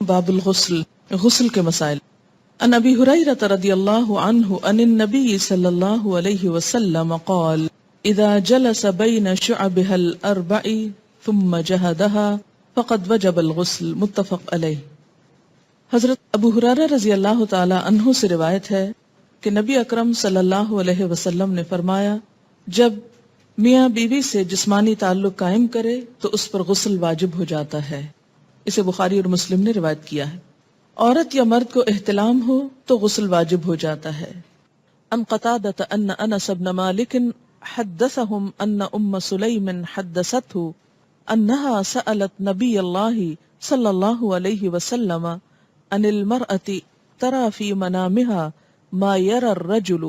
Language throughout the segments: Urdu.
باب الغسل، غسل کے مسائل۔ عن ابی ہریرہ رضی اللہ عنہ عن النبی صلی اللہ علیہ وسلم قال اذا جلس بین شعبها الاربع ثم جہدها فقد وجب الغسل، متفق علیہ۔ حضرت ابو ہریرہ رضی اللہ تعالی عنہ سے روایت ہے کہ نبی اکرم صلی اللہ علیہ وسلم نے فرمایا، جب میاں بیوی سے جسمانی تعلق قائم کرے تو اس پر غسل واجب ہو جاتا ہے۔ اسے بخاری اور مسلم نے روایت کیا ہے۔ عورت یا مرد کو احتلام ہو تو غسل واجب ہو جاتا ہے۔ ان قتادۃ ان انس بن مالک حدثهم ان ام سلیم حدثته انها سألت نبی اللہ صلی اللہ علیہ وسلم عن المرأة ترى في منامها ما يرى الرجل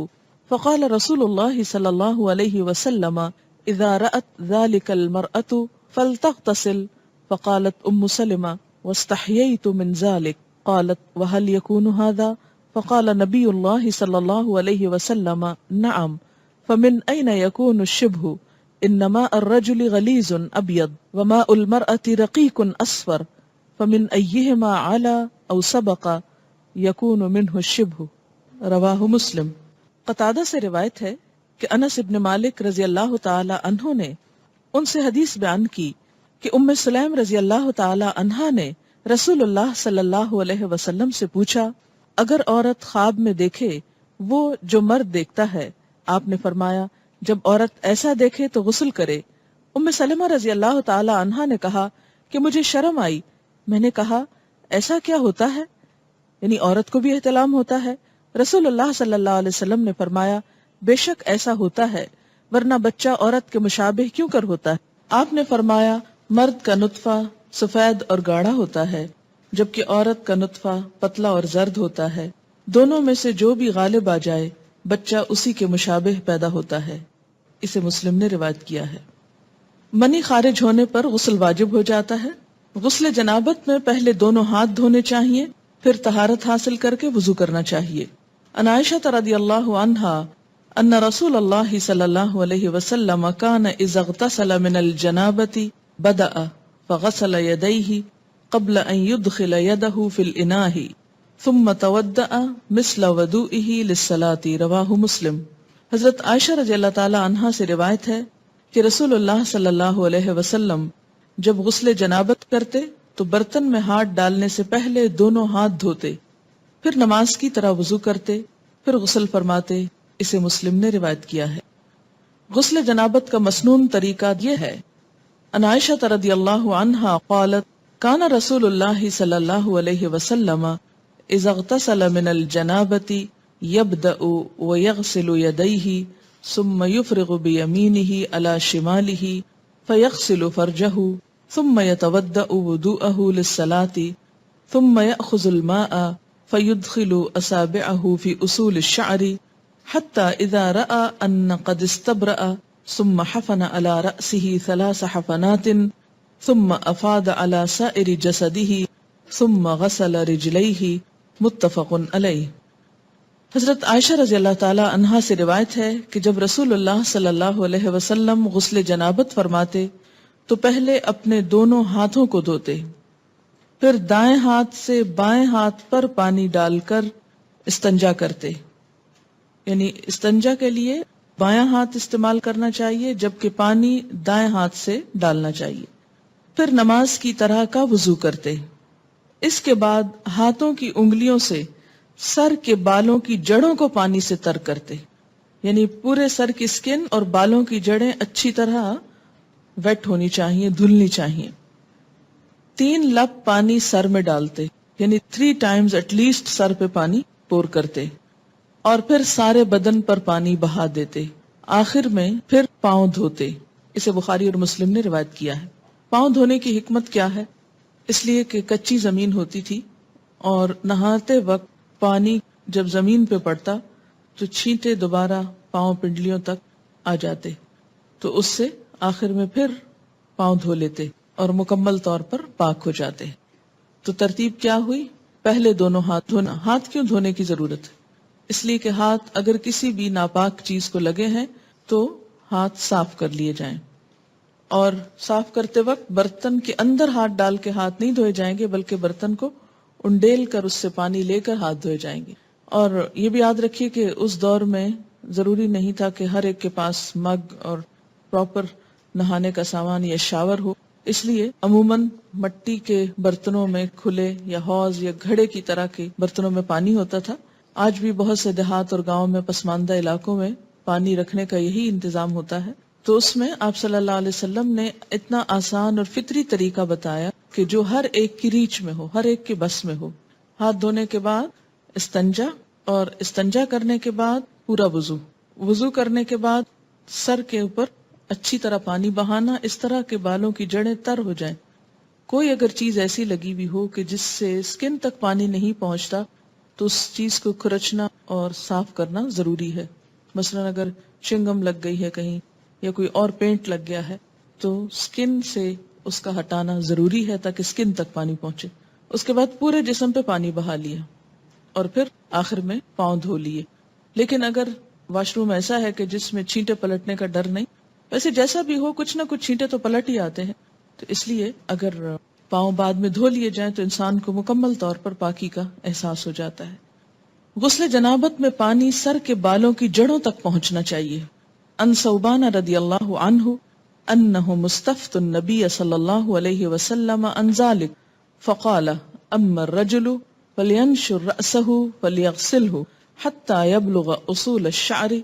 فقال رسول الله صلی اللہ علیہ وسلم اذا رأت ذلك المرأة فلتغتسل، فقالت ام سلمہ واستحييت من ذلك، قالت وهل يكون هذا؟ فقال نبي الله صلى الله عليه وسلم نعم، فمن أين يكون الشبه؟ إن ماء الرجل غليظ أبيض وماء المرأة رقيق أصفر، فمن أيهما على أو سبق يكون منه الشبه، رواہ مسلم۔ قتادہ سے روایت ہے کہ انس ابن مالک رضی اللہ تعالی عنہ نے ان سے حدیث بیان کی کہ ام سلیم رضی اللہ تعالی عنہا نے رسول اللہ صلی اللہ علیہ وسلم سے پوچھا، اگر عورت خواب میں دیکھے وہ جو مرد دیکھتا ہے، آپ نے فرمایا جب عورت ایسا دیکھے تو غسل کرے۔ ام سلمہ رضی اللہ تعالی عنہا نے کہا کہ مجھے شرم آئی، میں نے کہا ایسا کیا ہوتا ہے؟ یعنی عورت کو بھی احتلام ہوتا ہے؟ رسول اللہ صلی اللہ علیہ وسلم نے فرمایا بے شک ایسا ہوتا ہے، ورنہ بچہ عورت کے مشابہ کیوں کر ہوتا ہے؟ آپ نے فرمایا مرد کا نطفہ سفید اور گاڑھا ہوتا ہے، جبکہ عورت کا نطفہ پتلا اور زرد ہوتا ہے، دونوں میں سے جو بھی غالب آ جائے بچہ اسی کے مشابہ پیدا ہوتا ہے۔ اسے مسلم نے روایت کیا ہے۔ منی خارج ہونے پر غسل واجب ہو جاتا ہے۔ غسل جنابت میں پہلے دونوں ہاتھ دھونے چاہیے، پھر طہارت حاصل کر کے وضو کرنا چاہیے۔ عن عائشہ رضی اللہ عنہا ان رسول اللہ صلی اللہ علیہ وسلم کان اذا اغتسل من الجنابۃ بدأ فغسل يديه قبل ان يدخل يده في الاناء ثم تودأ مثل وضوئه للصلاة، رواہ مسلم۔ حضرت عائشہ رضی اللہ تعالی عنہا سے روایت ہے کہ رسول اللہ صلی اللہ علیہ وسلم جب غسل جنابت کرتے تو برتن میں ہاتھ ڈالنے سے پہلے دونوں ہاتھ دھوتے، پھر نماز کی طرح وضو کرتے، پھر غسل فرماتے۔ اسے مسلم نے روایت کیا ہے۔ غسل جنابت کا مسنون طریقہ یہ ہے۔ عن عائشہ رضی اللہ عنہا قالت کان رسول اللہ صلی اللہ علیہ وسلم اذا اغتسل من الجنابۃ یبدأ ویغسل یدیہ ثم یفرغ بیمینہ علی شمالہ فیغسل فرجہ ثم یتودأ وضوءہ للصلاة ثم یأخذ الماء فیدخل اصابعہ فی اصول الشعر حتى اذا رأى ان قد استبرأ ثم حفن على رأسه 3 حفنات ثم افاض على سائر جسده ثم غسل رجليه، متفق علیہ۔ حضرت عائشہ رضی اللہ تعالی عنہا سے روایت ہے کہ جب رسول اللہ صلی اللہ علیہ وسلم غسل جنابت فرماتے تو پہلے اپنے دونوں ہاتھوں کو دھوتے، پھر دائیں ہاتھ سے بائیں ہاتھ پر پانی ڈال کر استنجا کرتے، یعنی استنجا کے لیے بایاں ہاتھ استعمال کرنا چاہیے جبکہ پانی دائیں ہاتھ سے ڈالنا چاہیے، پھر نماز کی طرح کا وضو کرتے۔ اس کے بعد ہاتھوں کی انگلیوں سے سر کے بالوں کی جڑوں کو پانی سے تر کرتے، یعنی پورے سر کی سکن اور بالوں کی جڑیں اچھی طرح ویٹ ہونی چاہیے، دھلنی چاہیے۔ 3 لپ پانی سر میں ڈالتے، یعنی 3 times ایٹ لیسٹ سر پہ پانی پور کرتے، اور پھر سارے بدن پر پانی بہا دیتے، آخر میں پھر پاؤں دھوتے۔ اسے بخاری اور مسلم نے روایت کیا ہے۔ پاؤں دھونے کی حکمت کیا ہے؟ اس لیے کہ کچی زمین ہوتی تھی اور نہاتے وقت پانی جب زمین پہ پڑتا تو چھینٹے دوبارہ پاؤں پنڈلیوں تک آ جاتے، تو اس سے آخر میں پھر پاؤں دھو لیتے اور مکمل طور پر پاک ہو جاتے۔ تو ترتیب کیا ہوئی؟ پہلے دونوں ہاتھ دھونا۔ ہاتھ کیوں دھونے کی ضرورت ہے؟ اس لیے کہ ہاتھ اگر کسی بھی ناپاک چیز کو لگے ہیں تو ہاتھ صاف کر لیے جائیں، اور صاف کرتے وقت برتن کے اندر ہاتھ ڈال کے ہاتھ نہیں دھوئے جائیں گے، بلکہ برتن کو انڈیل کر اس سے پانی لے کر ہاتھ دھوئے جائیں گے. اور یہ بھی یاد رکھیے کہ اس دور میں ضروری نہیں تھا کہ ہر ایک کے پاس مگ اور پراپر نہانے کا سامان یا شاور ہو، اس لیے عموماً مٹی کے برتنوں میں کھلے یا حوض یا گھڑے کی طرح کے برتنوں میں پانی ہوتا تھا. آج بھی بہت سے دیہات اور گاؤں میں پسماندہ علاقوں میں پانی رکھنے کا یہی انتظام ہوتا ہے. تو اس میں آپ صلی اللہ علیہ وسلم نے اتنا آسان اور فطری طریقہ بتایا کہ جو ہر ایک کی ریچ میں ہو، ہر ایک کے بس میں ہو. ہاتھ دھونے کے بعد استنجا، اور استنجا کرنے کے بعد پورا وضو، وضو کرنے کے بعد سر کے اوپر اچھی طرح پانی بہانا اس طرح کہ بالوں کی جڑیں تر ہو جائیں. کوئی اگر چیز ایسی لگی ہوئی ہو کہ جس سے سکن تک پانی نہیں پہنچتا تو اس چیز کو کھرچنا اور صاف کرنا ضروری ہے. مثلا اگر چنگم لگ گئی ہے کہیں یا کوئی اور پینٹ لگ گیا ہے تو سکن سے اس کا ہٹانا ضروری ہے تاکہ سکن تک پانی پہنچے. اس کے بعد پورے جسم پہ پانی بہا لیا اور پھر آخر میں پاؤں دھو لیے. لیکن اگر واش روم ایسا ہے کہ جس میں چھینٹے پلٹنے کا ڈر نہیں، ویسے جیسا بھی ہو کچھ نہ کچھ چھینٹے تو پلٹ ہی آتے ہیں، تو اس لیے اگر پاؤں بعد میں دھو لیے جائیں تو انسان کو مکمل طور پر پاکی کا احساس ہو جاتا ہے. غسل جنابت میں پانی سر کے بالوں کی جڑوں تک پہنچنا چاہیے. ان ثوبان رضی اللہ عنہ انہ مستفت النبی صلی اللہ علیہ وسلم عن ذلك فقال اما الرجل فلينشر رأسه فليغسله حتى يبلغ اصول الشعر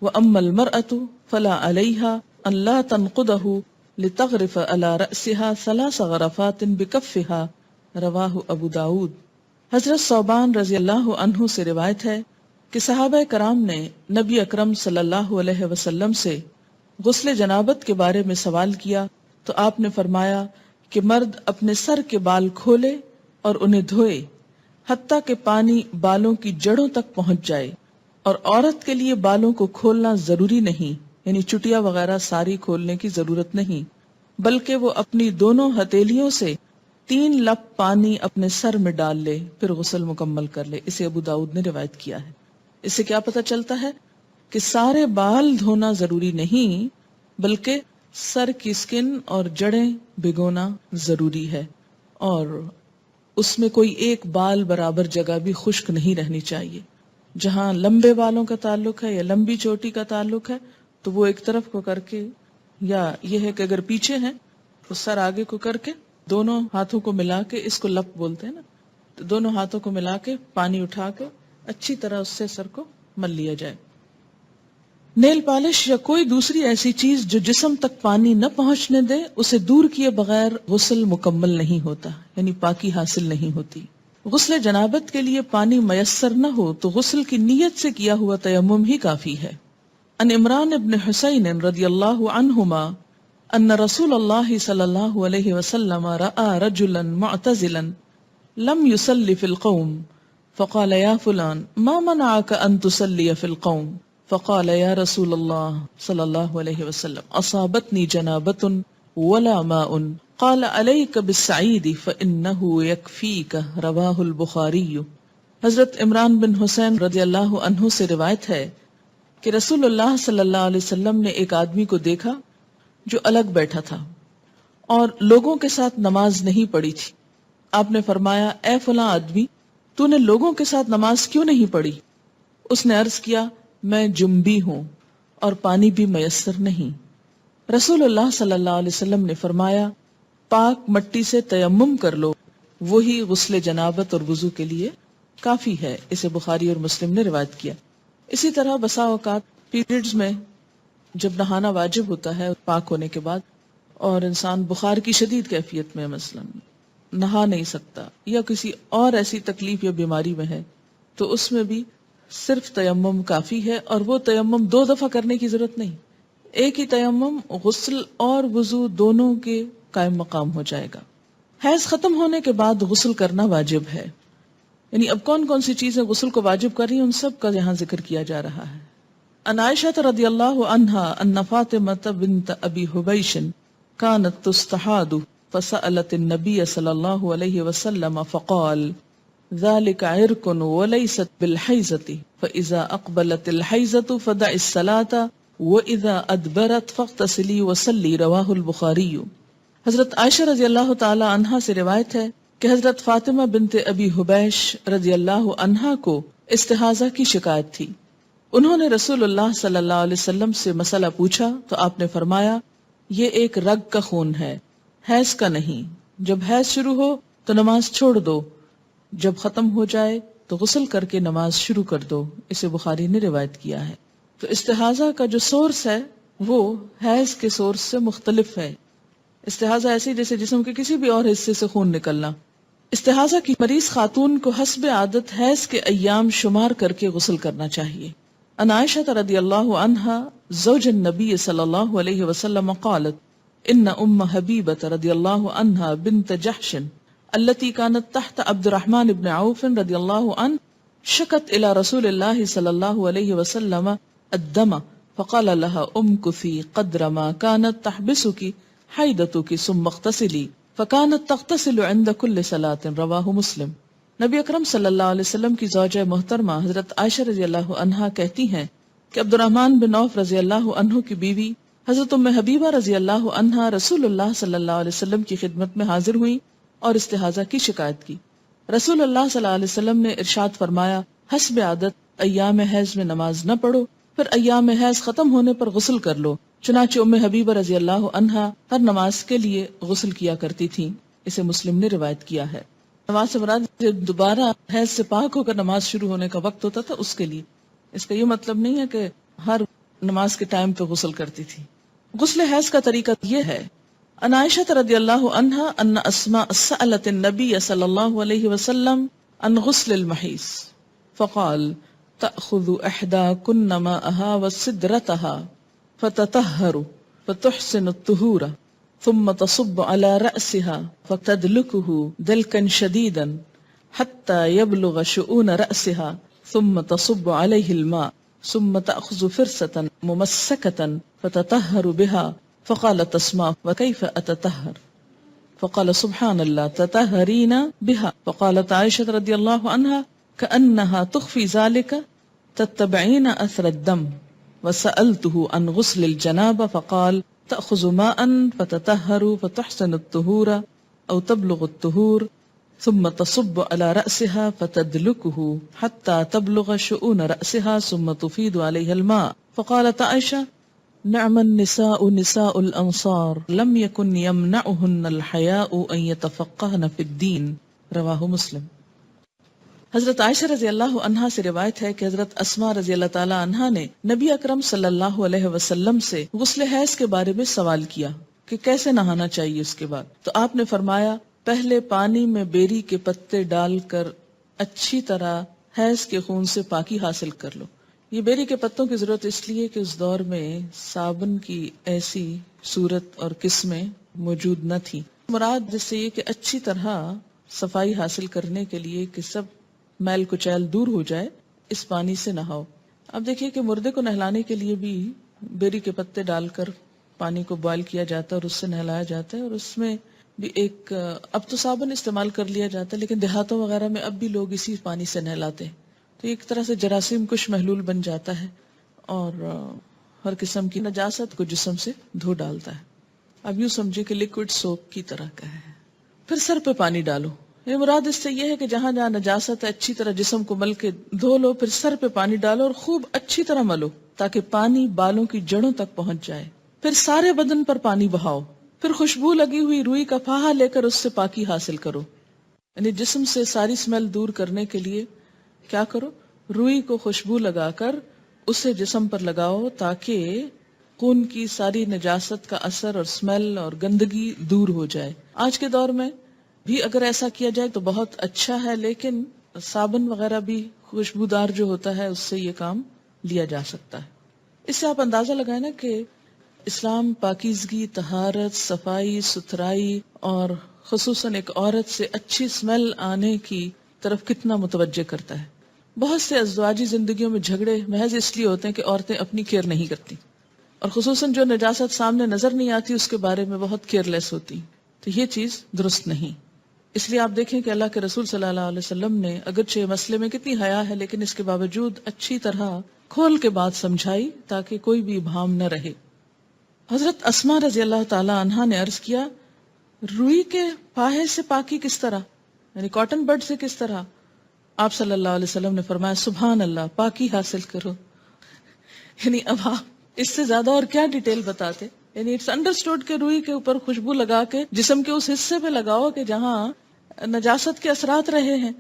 واما المرأة فلا عليها ان لا تنقضه لتغرف على رأسها 3 غرفات بكفها. رواہ ابو داود. حضرت ثوبان رضی اللہ عنہ سے روایت ہے کہ صحابہ کرام نے نبی اکرم صلی اللہ علیہ وسلم سے غسل جنابت کے بارے میں سوال کیا تو آپ نے فرمایا کہ مرد اپنے سر کے بال کھولے اور انہیں دھوئے حتیٰ کہ پانی بالوں کی جڑوں تک پہنچ جائے، اور عورت کے لیے بالوں کو کھولنا ضروری نہیں، یعنی چٹیا وغیرہ ساری کھولنے کی ضرورت نہیں، بلکہ وہ اپنی دونوں ہتھیلیوں سے 3 لپ پانی اپنے سر میں ڈال لے پھر غسل مکمل کر لے. اسے ابو داؤد نے روایت کیا ہے. اس سے کیا پتہ چلتا ہے کہ سارے بال دھونا ضروری نہیں بلکہ سر کی سکن اور جڑیں بھگونا ضروری ہے، اور اس میں کوئی ایک بال برابر جگہ بھی خشک نہیں رہنی چاہیے. جہاں لمبے بالوں کا تعلق ہے یا لمبی چوٹی کا تعلق ہے تو وہ ایک طرف کو کر کے، یا یہ ہے کہ اگر پیچھے ہیں تو سر آگے کو کر کے دونوں ہاتھوں کو ملا کے، اس کو لپ بولتے ہیں نا، تو دونوں ہاتھوں کو ملا کے پانی اٹھا کے اچھی طرح اس سے سر کو مل لیا جائے. نیل پالش یا کوئی دوسری ایسی چیز جو جسم تک پانی نہ پہنچنے دے اسے دور کیے بغیر غسل مکمل نہیں ہوتا، یعنی پاکی حاصل نہیں ہوتی. غسل جنابت کے لیے پانی میسر نہ ہو تو غسل کی نیت سے کیا ہوا تیمم ہی کافی ہے. ان عمران ابن حسین رضی اللہ عنہما ان رسول اللہ صلی اللہ علیہ وسلم رأى رجلا معتزلا لم يصلي في القوم فقال يا فلان ما منعك ان تصلي في القوم فقال يا رسول الله صلى الله عليه وسلم اصابتني جنابة ولا ماء قال عليك بالسعيد فانه يكفيك. رواه البخاری. حضرت عمران بن حسین رضی اللہ عنہ سے روایت ہے کہ رسول اللہ صلی اللہ علیہ وسلم نے ایک آدمی کو دیکھا جو الگ بیٹھا تھا اور لوگوں کے ساتھ نماز نہیں پڑھی تھی. آپ نے فرمایا اے فلاں آدمی تو نے لوگوں کے ساتھ نماز کیوں نہیں پڑھی؟ اس نے عرض کیا میں جنبی ہوں اور پانی بھی میسر نہیں. رسول اللہ صلی اللہ علیہ وسلم نے فرمایا پاک مٹی سے تیمم کر لو، وہی غسل جنابت اور وضو کے لیے کافی ہے. اسے بخاری اور مسلم نے روایت کیا. اسی طرح بسا اوقات پیریڈز میں جب نہانا واجب ہوتا ہے پاک ہونے کے بعد، اور انسان بخار کی شدید کیفیت میں مثلا نہا نہیں سکتا یا کسی اور ایسی تکلیف یا بیماری میں ہے، تو اس میں بھی صرف تیمم کافی ہے، اور وہ تیمم 2 دفعہ کرنے کی ضرورت نہیں. ایک ہی تیمم غسل اور وضو دونوں کے قائم مقام ہو جائے گا. حیض ختم ہونے کے بعد غسل کرنا واجب ہے، یعنی اب کون کون سی چیزیں غسل کو واجب کر رہی ہیں ان سب کا یہاں ذکر کیا جا رہا ہے. ان عائشہ رضی اللہ عنہا ان فاطمہ بنت ابی حبیش كانت تستحاض فسألت النبی صلی اللہ علیہ وسلم فقال ذلك عرق وليست بالحیضة فإذا اقبلت الحیضة فدع الصلاة وإذا ادبرت فاغتسلی وصلی. رواہ البخاری. حضرت عائشہ رضی اللہ تعالی عنہا سے روایت ہے کہ حضرت فاطمہ بنت ابی حبیش رضی اللہ عنہا کو استحاضہ کی شکایت تھی. انہوں نے رسول اللہ صلی اللہ علیہ وسلم سے مسئلہ پوچھا تو آپ نے فرمایا یہ ایک رگ کا خون ہے، حیض کا نہیں. جب حیض شروع ہو تو نماز چھوڑ دو، جب ختم ہو جائے تو غسل کر کے نماز شروع کر دو. اسے بخاری نے روایت کیا ہے. تو استحاضہ کا جو سورس ہے وہ حیض کے سورس سے مختلف ہے. استحاضہ ایسے جیسے جسم کے کسی بھی اور حصے سے خون نکلنا. استحاضہ کی مریض خاتون کو حسب عادت حیض کے ایام شمار کر کے غسل کرنا چاہیے. عن عائشہ رضی اللہ عنہا زوج النبی صلی اللہ علیہ وسلم قالت ان ام حبیبۃ رضی اللہ عنہا بنت جحش التي كانت تحت عبد الرحمن بن عوف رضی اللہ عنہ شکت الى رسول اللہ صلی اللہ علیہ وسلم الدم فقال لها امكثي قدر ما كانت تحبسك حیدتك ثم اغتسلی فكانت تغتسل عند كل صلاة. رواہ مسلم. نبی اکرم صلی اللہ علیہ وسلم کی زوجہ محترمہ حضرت عائشہ رضی اللہ عنہا کہتی ہیں کہ عبد الرحمن بن عوف رضی اللہ عنہ کی بیوی حضرت ام حبیبہ رضی اللہ عنہا رسول اللہ صلی اللہ علیہ وسلم کی خدمت میں حاضر ہوئی اور استحاضہ کی شکایت کی. رسول اللہ صلی اللہ علیہ وسلم نے ارشاد فرمایا حسب عادت ایام حیض میں نماز نہ پڑھو، پھر ایام حیض ختم ہونے پر غسل کر لو. چنانچہ ام حبیبہ رضی اللہ عنہا ہر نماز کے لیے غسل کیا کرتی تھیں. اسے مسلم نے روایت کیا ہے. نماز سے مراد جب دوبارہ حیض سے پاک ہو کر نماز شروع ہونے کا وقت ہوتا تھا اس کے لیے. اس کا یہ مطلب نہیں ہے کہ ہر نماز کے ٹائم پہ غسل کرتی تھی. غسل حیض کا طریقہ یہ ہے. عن عائشہ رضی اللہ عنہا ان اسماء سألت النبی صلی اللہ علیہ وسلم عن غسل المحیض فقال تأخذ احداکن ماءها وسدرتها فتطهر فتحسن الطهور ثم تصب على رأسها فتدلكه دلكا شديدا حتى يبلغ شؤون رأسها ثم تصب عليه الماء ثم تأخذ فرصة ممسكة فتطهر بها. فقالت اسماء وكيف أتطهر؟ فقال سبحان الله تطهرين بها. فقالت عائشة رضي الله عنها كأنها تخفي ذلك تتبعين أثر الدم. وسألته عن غسل الجنابة فقال تأخذ ماء فتطهر فتحسن الطهور أو تبلغ الطهور ثم تصب على رأسها فتدلكه حتى تبلغ شؤون رأسها ثم تفيد عليها الماء. فقالت عائشة نعم النساء نساء الأنصار لم يكن يمنعهن الحياء أن يتفقهن في الدين. رواہ مسلم. حضرت عائشہ رضی اللہ عنہا سے روایت ہے کہ حضرت اسماء رضی اللہ تعالی عنہا نے نبی اکرم صلی اللہ علیہ وسلم سے غسل حیض کے بارے میں سوال کیا کہ کیسے نہانا چاہیے اس کے بعد. تو آپ نے فرمایا پہلے پانی میں بیری کے پتے ڈال کر اچھی طرح حیض کے خون سے پاکی حاصل کر لو. یہ بیری کے پتوں کی ضرورت اس لیے کہ اس دور میں صابن کی ایسی صورت اور قسمیں موجود نہ تھی. مراد جس سے یہ کہ اچھی طرح صفائی حاصل کرنے کے لیے کہ سب میل کچیل دور ہو جائے اس پانی سے نہاؤ. اب دیکھیے کہ مردے کو نہلانے کے لیے بھی بیری کے پتے ڈال کر پانی کو بوائل کیا جاتا ہے اور اس سے نہلایا جاتا ہے. اور اس میں بھی ایک اب تو صابن استعمال کر لیا جاتا ہے لیکن دیہاتوں وغیرہ میں اب بھی لوگ اسی پانی سے نہلاتے ہیں. تو ایک طرح سے جراثیم کش محلول بن جاتا ہے اور ہر قسم کی نجاست کو جسم سے دھو ڈالتا ہے. اب یوں سمجھے کہ لیکوڈ سوپ کی طرح کا ہے. پھر سر پہ پانی ڈالو. یہ مراد اس سے یہ ہے کہ جہاں جہاں نجاست ہے اچھی طرح جسم کو مل کے دھو لو. پھر سر پہ پانی ڈالو اور خوب اچھی طرح ملو تاکہ پانی بالوں کی جڑوں تک پہنچ جائے. پھر سارے بدن پر پانی بہاؤ. پھر خوشبو لگی ہوئی روئی کا پھاہا لے کر اس سے پاکی حاصل کرو. یعنی جسم سے ساری اسمیل دور کرنے کے لیے کیا کرو؟ روئی کو خوشبو لگا کر اسے جسم پر لگاؤ تاکہ خون کی ساری نجاست کا اثر اور اسمیل اور گندگی دور ہو جائے. آج کے دور میں بھی اگر ایسا کیا جائے تو بہت اچھا ہے، لیکن صابن وغیرہ بھی خوشبودار جو ہوتا ہے اس سے یہ کام لیا جا سکتا ہے. اس سے آپ اندازہ لگائیں نا کہ اسلام پاکیزگی، طہارت، صفائی ستھرائی اور خصوصاً ایک عورت سے اچھی اسمیل آنے کی طرف کتنا متوجہ کرتا ہے. بہت سے ازدواجی زندگیوں میں جھگڑے محض اس لیے ہوتے ہیں کہ عورتیں اپنی کیئر نہیں کرتی اور خصوصاً جو نجاست سامنے نظر نہیں آتی اس کے بارے میں بہت کیئر لیس ہوتی. تو یہ چیز درست نہیں. اس لیے آپ دیکھیں کہ اللہ کے رسول صلی اللہ علیہ وسلم نے اگرچہ مسئلے میں کتنی حیا ہے لیکن اس کے باوجود اچھی طرح کھول کے بات سمجھائی تاکہ کوئی بھی ابہام نہ رہے. حضرت اسماء رضی اللہ تعالی عنہا نے عرض کیا روئی کے پاہے سے پاکی کس طرح؟ یعنی کاٹن بڈ سے کس طرح؟ آپ صلی اللہ علیہ وسلم نے فرمایا سبحان اللہ، پاکی حاصل کرو. یعنی اب آپ اس سے زیادہ اور کیا ڈیٹیل بتاتے؟ یعنی اٹس انڈرسٹوڈ کہ روئی کے اوپر خوشبو لگا کے جسم کے اس حصے پہ لگاؤ کہ جہاں نجاست کے اثرات رہے ہیں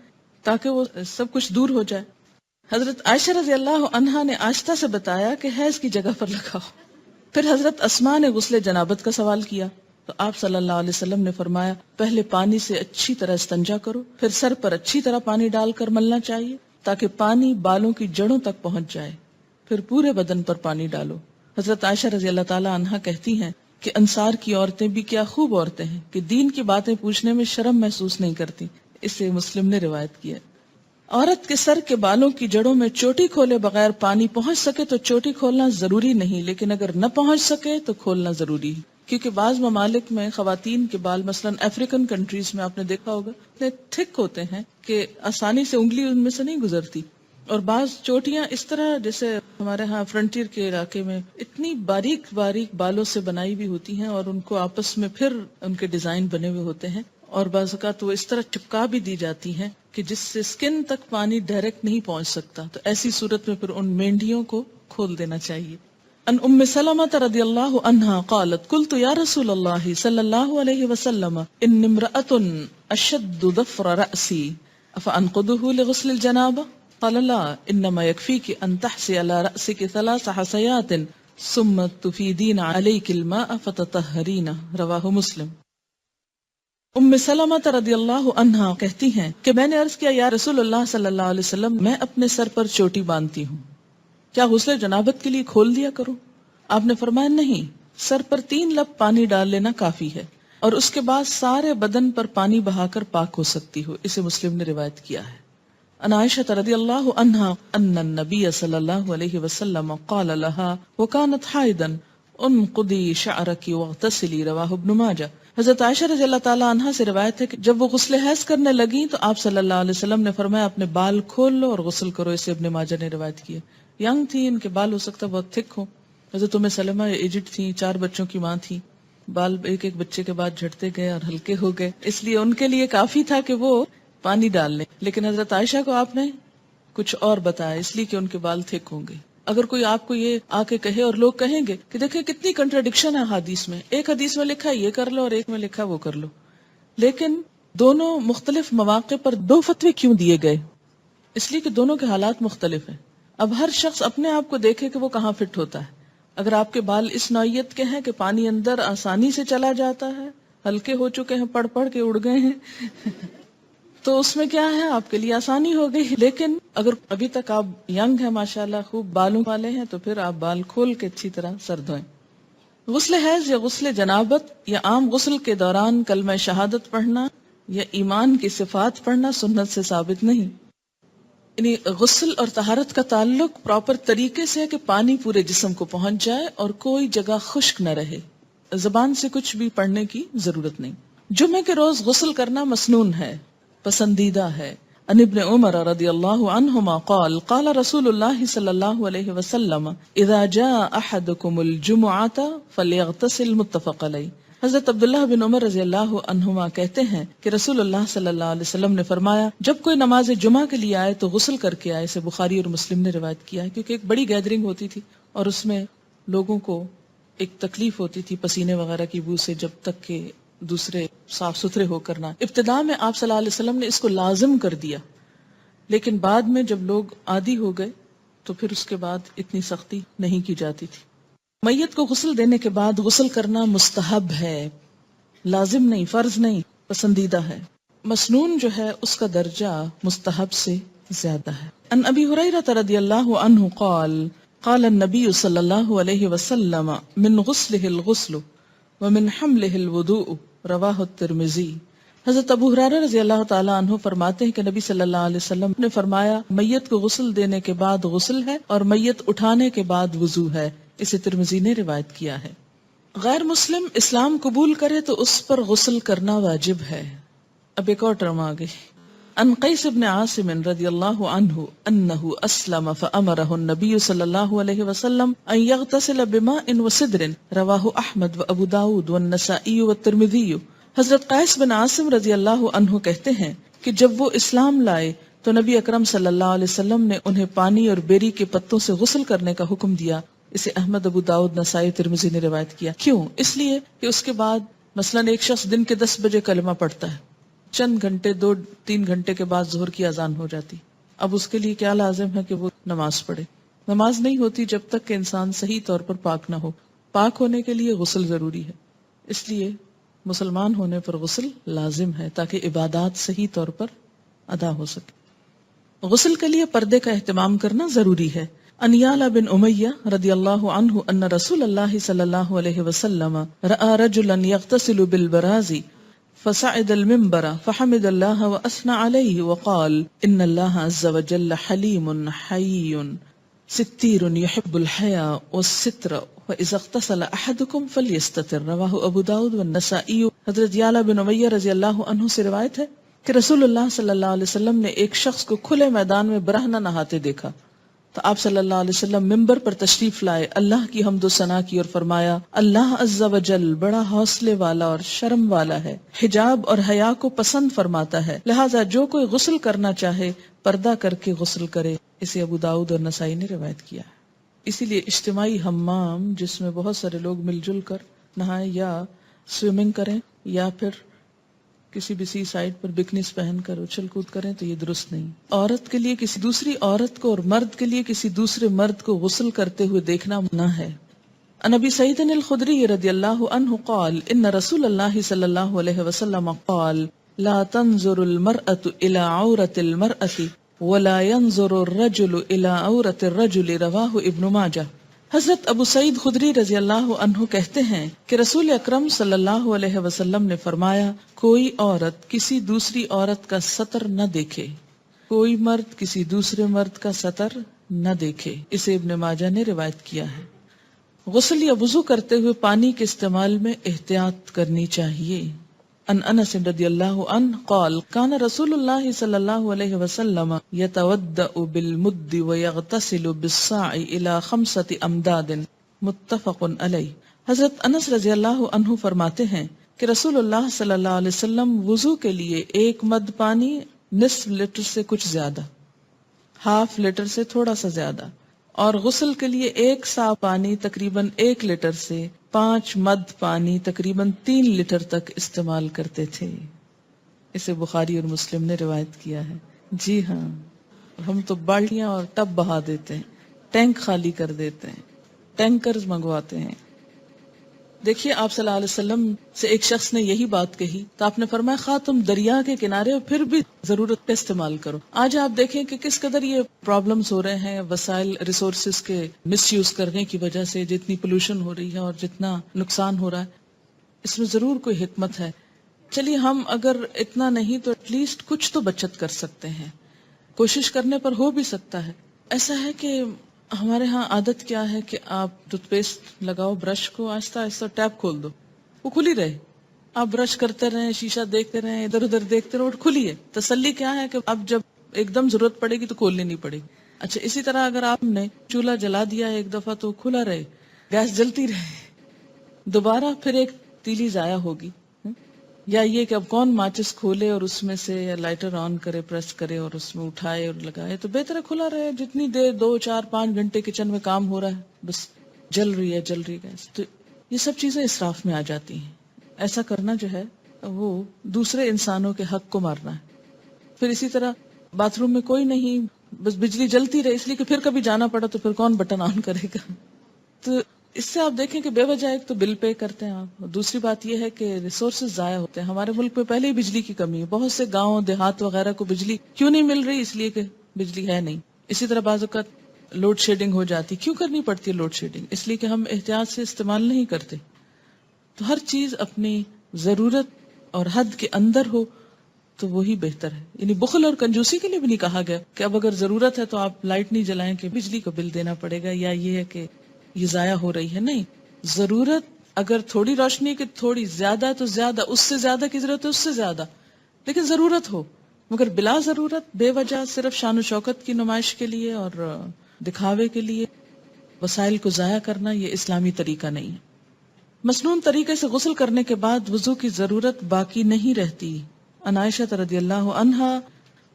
تاکہ وہ سب کچھ دور ہو جائے. حضرت عائشہ رضی اللہ عنہا نے آشتا سے بتایا کہ حیض کی جگہ پر لگاؤ. پھر حضرت اسماء نے غسل جنابت کا سوال کیا تو آپ صلی اللہ علیہ وسلم نے فرمایا پہلے پانی سے اچھی طرح استنجا کرو، پھر سر پر اچھی طرح پانی ڈال کر ملنا چاہیے تاکہ پانی بالوں کی جڑوں تک پہنچ جائے، پھر پورے بدن پر پانی ڈالو. حضرت عائشہ رضی اللہ تعالی عنہا کہتی ہیں کہ انصار کی عورتیں بھی کیا خوب عورتیں ہیں کہ دین کی باتیں پوچھنے میں شرم محسوس نہیں کرتی. اسے مسلم نے روایت کیا. عورت کے سر کے بالوں کی جڑوں میں چوٹی کھولے بغیر پانی پہنچ سکے تو چوٹی کھولنا ضروری نہیں، لیکن اگر نہ پہنچ سکے تو کھولنا ضروری ہے، کیونکہ بعض ممالک میں خواتین کے بال مثلا افریقن کنٹریز میں آپ نے دیکھا ہوگا اتنے تھک ہوتے ہیں کہ آسانی سے انگلی ان میں سے نہیں گزرتی، اور بعض چوٹیاں اس طرح جیسے ہمارے ہاں فرنٹیر کے علاقے میں اتنی باریک باریک بالوں سے بنائی بھی ہوتی ہیں اور ان کو آپس میں پھر ان کے ڈیزائن بنے ہوئے ہوتے ہیں، اور بعض اوقات وہ اس طرح چپکا بھی دی جاتی ہیں کہ جس سے سکن تک پانی ڈائریکٹ نہیں پہنچ سکتا. تو ایسی صورت میں پھر ان مینڈیوں کو کھول دینا چاہیے. ان ام سلمہ رضی اللہ عنہا قالت قلت یا رسول اللہ صلی اللہ علیہ وسلم ان امرأة اشد ظفر رأسی افانقضه لغسل الجنابہ قال لا انما يكفيك ان تحسي على رأسك 3 حسيات ثم تفيدين عليك الماء فتطهرين رواہ مسلم. ام سلمہ رضی اللہ عنہا کہتی ہیں کہ میں نے عرض کیا یا رسول اللہ صلی اللہ علیہ وسلم میں اپنے سر پر چوٹی باندھتی ہوں، کیا غسل جنابت کے لیے کھول دیا کروں؟ آپ نے فرمایا نہیں، سر پر 3 لپ پانی ڈال لینا کافی ہے اور اس کے بعد سارے بدن پر پانی بہا کر پاک ہو سکتی ہو. اسے مسلم نے روایت کیا ہے. ان عائشہ رضی اللہ عنہا ان النبی صلی اللہ علیہ وسلم قال لها وكانت حائضا انقضی شعرک واغتسلی رواہ ابن ماجہ. حضرت عائشہ رضی اللہ تعالیٰ عنہا سے روایت ہے کہ جب وہ غسل حیض کرنے لگیں تو آپ صلی اللہ علیہ وسلم نے فرمایا اپنے بال کھول لو اور غسل کرو. اسے ابن ماجہ نے روایت کیا. ینگ تھی، ان کے بال ہو سکتا بہت تھک ہوں. حضرت ام سلمہ ایجڈ تھی، 4 بچوں کی ماں تھی، بال ایک ایک بچے کے بعد جھڑتے گئے اور ہلکے ہو گئے، اس لیے ان کے لیے کافی تھا کہ وہ پانی ڈال لیں. لیکن حضرت عائشہ کو آپ نے کچھ اور بتایا اس لیے کہ ان کے بال تھک ہوں گے. اگر کوئی آپ کو یہ آ کے کہے اور لوگ کہیں گے کہ دیکھیں کتنی کنٹراڈکشن ہے حدیث میں، ایک حدیث میں لکھا یہ کر لو اور ایک میں لکھا وہ کر لو، لیکن دونوں مختلف مواقع پر 2 فتوے کیوں دیے گئے؟ اس لیے کہ دونوں کے حالات مختلف ہیں. اب ہر شخص اپنے آپ کو دیکھے کہ وہ کہاں فٹ ہوتا ہے. اگر آپ کے بال اس نوعیت کے ہیں کہ پانی اندر آسانی سے چلا جاتا ہے، ہلکے ہو چکے ہیں، پڑھ پڑھ کے اڑ گئے ہیں تو اس میں کیا ہے، آپ کے لیے آسانی ہو گئی. لیکن اگر ابھی تک آپ ینگ ہیں، ماشاءاللہ خوب بالوں والے ہیں، تو پھر آپ بال کھول کے اچھی طرح سر دھوئیں. غسل حیض یا غسل جنابت یا عام غسل کے دوران کلمہ شہادت پڑھنا یا ایمان کی صفات پڑھنا سنت سے ثابت نہیں. یعنی غسل اور طہارت کا تعلق پراپر طریقے سے ہے کہ پانی پورے جسم کو پہنچ جائے اور کوئی جگہ خشک نہ رہے. زبان سے کچھ بھی پڑھنے کی ضرورت نہیں. جمعے کے روز غسل کرنا مسنون ہے، پسندیدہ ہے. ان ابن عمر رضی اللہ عنہما قال قال رسول اللہ صلی اللہ علیہ وسلم اذا جاء احدکم الجمعة فلیغتسل متفق علیہ. حضرت عبداللہ بن عمر رضی اللہ عنہما کہتے ہیں کہ رسول اللہ صلی اللہ علیہ وسلم نے فرمایا جب کوئی نماز جمعہ کے لیے آئے تو غسل کر کے آئے. اسے بخاری اور مسلم نے روایت کیا ہے کیونکہ ایک بڑی گیدرنگ ہوتی تھی اور اس میں لوگوں کو ایک تکلیف ہوتی تھی پسینے وغیرہ کی بو سے، جب تک کہ دوسرے صاف ستھرے ہو کر نہ. ابتدا میں آپ صلی اللہ علیہ وسلم نے اس کو لازم کر دیا، لیکن بعد میں جب لوگ عادی ہو گئے تو پھر اس کے بعد اتنی سختی نہیں کی جاتی تھی. میت کو غسل دینے کے بعد غسل کرنا مستحب ہے، لازم نہیں، فرض نہیں، پسندیدہ ہے. مسنون جو ہے اس کا درجہ مستحب سے زیادہ ہے. ان ابی ہریرہ رضی اللہ عنہ قال قال النبی صلی اللہ علیہ وسلم من غسلہ الغسل ومن حملہ الوضوء رواہ الترمذی. حضرت ابو ہریرہ رضی اللہ تعالیٰ عنہ فرماتے ہیں کہ نبی صلی اللہ علیہ وسلم نے فرمایا میت کو غسل دینے کے بعد غسل ہے اور میت اٹھانے کے بعد وضو ہے. اسے ترمذی نے روایت کیا ہے. غیر مسلم اسلام قبول کرے تو اس پر غسل کرنا واجب ہے. اب ایک اور ٹرم آ گئی. ان قیس بن عاصم رضی اللہ عنہ انہ اسلم فامرہ النبی صلی اللہ علیہ وسلم ان یغتسل بماء وسدر رواہ احمد و ابو داود والنسائی والترمذی. حضرت قیس بن عاصم رضی اللہ عنہ کہتے ہیں کہ جب وہ اسلام لائے تو نبی اکرم صلی اللہ علیہ وسلم نے انہیں پانی اور بیری کے پتوں سے غسل کرنے کا حکم دیا. اسے احمد، ابو داؤد، نسائی، ترمذی نے روایت کیا. کیوں؟ اس لیے کہ اس کے بعد مثلاً ایک شخص دن کے 10 بجے کلمہ پڑھتا ہے، چند گھنٹے 2-3 گھنٹے کے بعد ظہر کی اذان ہو جاتی. اب اس کے لیے کیا لازم ہے کہ وہ نماز پڑھے. نماز نہیں ہوتی جب تک کہ انسان صحیح طور پر پاک نہ ہو. پاک ہونے کے لیے غسل ضروری ہے. اس لیے مسلمان ہونے پر غسل لازم ہے تاکہ عبادات صحیح طور پر ادا ہو سکے. غسل کے لیے پردے کا اہتمام کرنا ضروری ہے. ان یعلا بن امیہ رضی اللہ عنہ ان رسول اللہ صلی اللہ علیہ وسلم رأى رجلا يغتسل بالبراز فصعد المنبر فحمد الله واثنى عليه وقال ان الله عز وجل حليم حي ستير يحب الحياء والستر فاذا اغتسل احدكم فليستتر. رواہ ابو داؤد والنسائی. حضرت یعلا بن امیہ رضی اللہ عنہ سے روایت ہے کہ رسول اللہ صلی اللہ علیہ وسلم نے ایک شخص کو کھلے میدان میں برہنہ نہاتے دیکھا تو آپ صلی اللہ علیہ وسلم ممبر پر تشریف لائے، اللہ کی حمد و ثنا کی اور فرمایا اللہ عز و جل بڑا حوصلے والا اور شرم والا ہے، حجاب اور حیا کو پسند فرماتا ہے، لہذا جو کوئی غسل کرنا چاہے پردہ کر کے غسل کرے. اسے ابو داؤد اور نسائی نے روایت کیا ہے. اسی لیے اجتماعی حمام جس میں بہت سارے لوگ مل جل کر نہائیں یا سوئمنگ کریں یا پھر کسی بھی سی سائڈ پر بکنیز پہن کر اچھل کود کریں تو یہ درست نہیں. عورت کے لیے کسی دوسری عورت کو اور مرد کے لیے کسی دوسرے مرد کو غسل کرتے ہوئے دیکھنا منع ہے. عن ابی سعید الخدری رضی اللہ عنہ قال ان رسول اللہ صلی اللہ علیہ وسلم قال لا تنظر المرأة الى عورة المرأة ولا ينظر الرجل الى عورة الرجل. رواہ ابن ماجہ. حضرت ابو سعید خدری رضی اللہ عنہ کہتے ہیں کہ رسول اکرم صلی اللہ علیہ وسلم نے فرمایا کوئی عورت کسی دوسری عورت کا سطر نہ دیکھے، کوئی مرد کسی دوسرے مرد کا سطر نہ دیکھے. اسے ابن ماجہ نے روایت کیا ہے. غسل یا وضو کرتے ہوئے پانی کے استعمال میں احتیاط کرنی چاہیے. ان انس رضی اللہ عنہ قال کان رسول اللہ صلی اللہ علیہ وسلم یتودأ بالمد ویغتسل بالصاع الى 5 امداد متفق علیہ. حضرت انس رضی اللہ عنہ فرماتے ہیں کہ رسول اللہ صلی اللہ علیہ وسلم وضو کے لیے 1 مد پانی نصف لیٹر سے کچھ زیادہ، ½ لیٹر سے تھوڑا سا زیادہ، اور غسل کے لیے 1 سا پانی تقریباً 1 لیٹر سے 5 مد پانی تقریباً 3 لیٹر تک استعمال کرتے تھے. اسے بخاری اور مسلم نے روایت کیا ہے. جی ہاں، ہم تو بالٹیاں اور ٹب بہا دیتے ہیں، ٹینک خالی کر دیتے ہیں، ٹینکرز منگواتے ہیں. دیکھیے آپ صلی اللہ علیہ وسلم سے ایک شخص نے یہی بات کہی تو آپ نے فرمایا خواہ تم دریا کے کنارے ہو پھر بھی ضرورت کا استعمال کرو. آج آپ دیکھیں کہ کس قدر یہ پرابلمز ہو رہے ہیں وسائل ریسورسز کے مس یوز کرنے کی وجہ سے، جتنی پولوشن ہو رہی ہے اور جتنا نقصان ہو رہا ہے. اس میں ضرور کوئی حکمت ہے. چلیے ہم اگر اتنا نہیں تو ایٹ لیسٹ کچھ تو بچت کر سکتے ہیں، کوشش کرنے پر ہو بھی سکتا ہے. ایسا ہے کہ ہمارے ہاں عادت کیا ہے کہ آپ ٹوتھ پیسٹ لگاؤ، برش کو آہستہ آہستہ ٹیپ کھول دو، وہ کھلی رہے، آپ برش کرتے رہیں، شیشہ دیکھتے رہیں، ادھر ادھر دیکھتے رہو، کھلی ہے. تسلی کیا ہے کہ اب جب ایک دم ضرورت پڑے گی تو کھولنی نہیں پڑے گی. اچھا اسی طرح اگر آپ نے چولہا جلا دیا ہے ایک دفعہ تو کھلا رہے، گیس جلتی رہے، دوبارہ پھر ایک تیلی ضائع ہوگی. یا یہ کہ اب کون ماچس کھولے اور اس میں سے یا لائٹر آن کرے، پریس کرے اور اس میں اٹھائے اور لگائے. تو بہتر ہے کھلا رہے، جتنی دیر 2 4 5 گھنٹے کچن میں کام ہو رہا ہے بس جل رہی ہے گیس. تو یہ سب چیزیں اسراف میں آ جاتی ہیں. ایسا کرنا جو ہے وہ دوسرے انسانوں کے حق کو مارنا ہے. پھر اسی طرح باتھ روم میں کوئی نہیں، بس بجلی جلتی رہے، اس لیے کہ پھر کبھی جانا پڑا تو پھر کون بٹن آن کرے گا. تو اس سے آپ دیکھیں کہ بے وجہ ایک تو بل پے کرتے ہیں آپ، دوسری بات یہ ہے کہ ریسورسز ضائع ہوتے ہیں. ہمارے ملک میں پہلے ہی بجلی کی کمی ہے، بہت سے گاؤں دیہات وغیرہ کو بجلی کیوں نہیں مل رہی؟ اس لیے کہ بجلی ہے نہیں. اسی طرح بعض اوقات لوڈ شیڈنگ ہو جاتی. کیوں کرنی پڑتی ہے لوڈ شیڈنگ؟ اس لیے کہ ہم احتیاط سے استعمال نہیں کرتے. تو ہر چیز اپنی ضرورت اور حد کے اندر ہو تو وہی بہتر ہے. یعنی بخل اور کنجوسی کے لیے بھی نہیں کہا گیا کہ اب اگر ضرورت ہے تو آپ لائٹ نہیں جلائیں کہ بجلی کا بل دینا پڑے گا، یا یہ ہے کہ یہ ضائع ہو رہی ہے. نہیں، ضرورت اگر تھوڑی روشنی کی تھوڑی، زیادہ تو زیادہ، اس سے زیادہ کی ضرورت ہے اس سے زیادہ، لیکن ضرورت ہو. مگر بلا ضرورت بے وجہ صرف شان و شوکت کی نمائش کے لیے اور دکھاوے کے لیے وسائل کو ضائع کرنا یہ اسلامی طریقہ نہیں ہے. مسنون طریقے سے غسل کرنے کے بعد وضو کی ضرورت باقی نہیں رہتی عن عائشہ رضی اللہ عنہا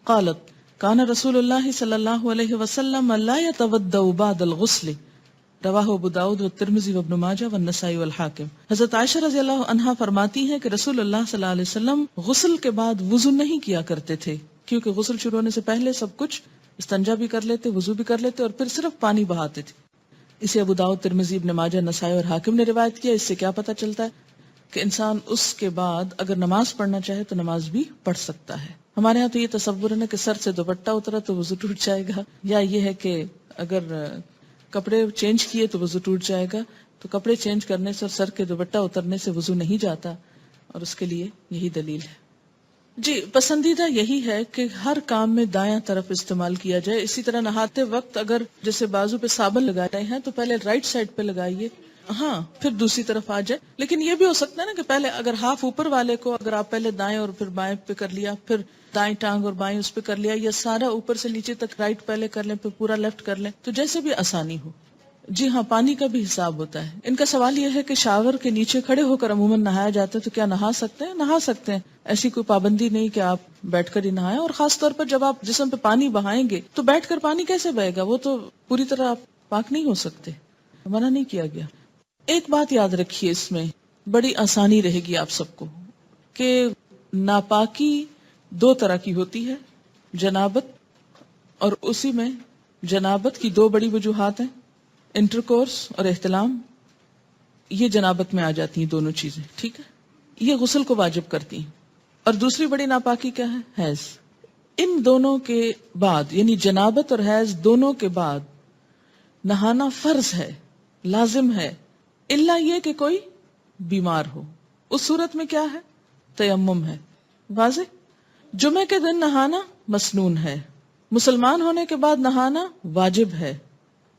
قالت کان رسول اللہ صلی اللہ علیہ وسلم لا يتوضأ بعد الغسل رواہ ابو داؤد والترمذی وابن ماجہ والنسائی والحاکم. حضرت عائشہ رضی اللہ عنہا فرماتی ہیں کہ رسول اللہ صلی اللہ علیہ وسلم غسل کے بعد وضو نہیں کیا کرتے تھے، کیونکہ غسل شروع ہونے سے پہلے سب کچھ استنجا بھی کر لیتے، وضو بھی کر لیتے اور پھر صرف پانی بہاتے تھے. اسے ابو داؤد، ترمذی، ابن ماجہ، نسائی اور حاکم نے روایت کیا. اس سے کیا پتہ چلتا ہے کہ انسان اس کے بعد اگر نماز پڑھنا چاہے تو نماز بھی پڑھ سکتا ہے. ہمارے ہاں تو یہ تصور ہے نا کہ سر سے دوپٹہ اترا تو وضو ٹوٹ جائے گا، یا یہ ہے کہ اگر کپڑے چینج کیے تو وضو ٹوٹ جائے گا. تو کپڑے چینج کرنے سے اور سر کے دوپٹہ اترنے سے وضو نہیں جاتا، اور اس کے لیے یہی دلیل ہے. جی، پسندیدہ یہی ہے کہ ہر کام میں دایاں طرف استعمال کیا جائے. اسی طرح نہاتے وقت اگر جیسے بازو پہ صابن لگا رہے ہیں تو پہلے رائٹ سائڈ پہ لگائیے، ہاں پھر دوسری طرف آ جائے. لیکن یہ بھی ہو سکتا ہے نا کہ پہلے اگر ہاف اوپر والے کو اگر آپ پہلے دائیں اور پھر بائیں پہ کر لیا، پھر دائیں ٹانگ اور بائیں اس پہ کر لیا، یا سارا اوپر سے نیچے تک رائٹ پہلے کر لیں پھر پورا لیفٹ کر لیں، تو جیسے بھی آسانی ہو. جی ہاں، پانی کا بھی حساب ہوتا ہے. ان کا سوال یہ ہے کہ شاور کے نیچے کھڑے ہو کر عموماً نہایا جاتا ہے تو کیا نہا سکتے ہیں؟ نہا سکتے ہیں، ایسی کوئی پابندی نہیں کہ آپ بیٹھ کر ہی نہائیں. اور خاص طور پر جب آپ جسم پہ پانی بہائیں گے تو بیٹھ کر پانی کیسے بہے گا؟ وہ تو پوری طرح آپ پاک نہیں ہو سکتے، منع نہیں کیا گیا. ایک بات یاد رکھیے، اس میں بڑی آسانی رہے گی آپ سب کو کہ ناپاکی دو طرح کی ہوتی ہے، جنابت، اور اسی میں جنابت کی دو بڑی وجوہات ہیں، انٹرکورس اور احتلام. یہ جنابت میں آ جاتی ہیں دونوں چیزیں، ٹھیک ہے، یہ غسل کو واجب کرتی ہیں. اور دوسری بڑی ناپاکی کیا ہے؟ حیض. ان دونوں کے بعد یعنی جنابت اور حیض دونوں کے بعد نہانا فرض ہے، لازم ہے، الا یہ کہ کوئی بیمار ہو. اس صورت میں کیا ہے؟ تیمم ہے. واضح. جمعے کے دن نہانا مسنون ہے، مسلمان ہونے کے بعد نہانا واجب ہے،